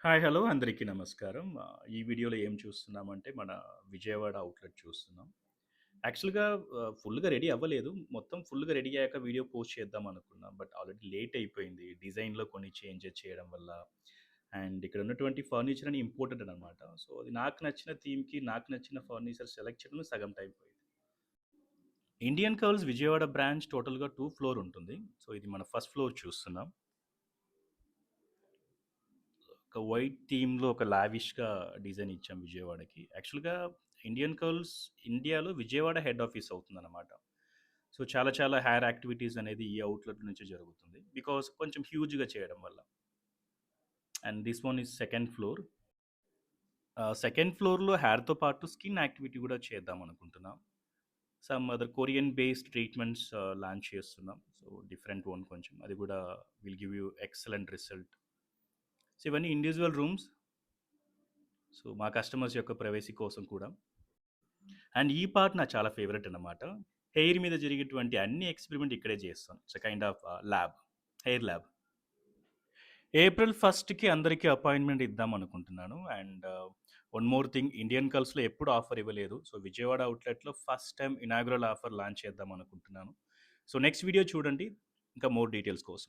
Hi! Hello! అందరికీ నమస్కారం. ఈ వీడియోలో ఏం చూస్తున్నామంటే, మన విజయవాడ ఔట్‌లెట్ చూస్తున్నాం. యాక్చువల్‌గా ఫుల్‌గా రెడీ అవ్వలేదు. మొత్తం ఫుల్‌గా రెడీ అయ్యాక వీడియో పోస్ట్ చేద్దాం అనుకున్నాం. బట్ ఆల్రెడీ లేట్ అయిపోయింది. డిజైన్‌లో కొన్ని చేంజెస్ చేయడం వల్ల. అండ్ ఇక్కడ ఉన్నటువంటి ఫర్నిచర్ అని ఇంపోర్టెడ్ అనమాట. సో, అది నాకు నచ్చిన థీమ్‌కి, నాకు నచ్చిన ఫర్నిచర్ సెలెక్ట్ చేయడంలో సగం టైం పోయింది. ఇండియన్ కర్ల్స్ విజయవాడ బ్రాంచ్ టోటల్‌గా 2 ఫ్లోర్ ఉంటుంది. సో, ఇది మన ఫస్ట్ ఫ్లోర్ చూస్తున్నాం. ఒక వైట్ థీమ్‌లో ఒక లావిష్‌గా డిజైన్ ఇచ్చాం విజయవాడకి. యాక్చువల్‌గా ఇండియన్ కర్ల్స్ ఇండియాలో విజయవాడ హెడ్ ఆఫీస్ అవుతుందనమాట. సో, చాలా చాలా హెయిర్ యాక్టివిటీస్ అనేది ఈ ఔట్‌లెట్ నుంచి జరుగుతుంది. బికాజ్ కొంచెం హ్యూజ్‌గా చేయడం వల్ల. And this one is second floor. Second ఫ్లోర్‌లో హెయిర్‌తో పాటు స్కిన్ యాక్టివిటీ కూడా చేద్దాం అనుకుంటున్నాం. Some other Korean based treatments launch చేస్తున్నాం. సో, డిఫరెంట్ వన్ కొంచెం. అది కూడా will give you excellent result. So, ఇవన్నీ ఇండివిడ్యువల్ రూమ్స్. సో, మా కస్టమర్స్ యొక్క ప్రైవసీ కోసం కూడా. అండ్ ఈ పార్ట్ నాకు చాలా ఫేవరెట్ అన్నమాట. హెయిర్ మీద జరిగేటువంటి అన్ని ఎక్స్‌పెరిమెంట్ ఇక్కడే చేస్తాం. It's a kind of lab. Hair lab. April 1కి అందరికీ అపాయింట్‌మెంట్ ఇద్దాం అనుకుంటున్నాను. And one more thing, Indian కల్స్‌లో ఎప్పుడు ఆఫర్ ఇవ్వలేదు. సో, విజయవాడ ఔట్‌లెట్‌లో first time inaugural offer launch చేద్దాం అనుకుంటున్నాను. సో, నెక్స్ట్ వీడియో చూడండి. ఇంకా మోర్ డీటెయిల్స్ కోసం.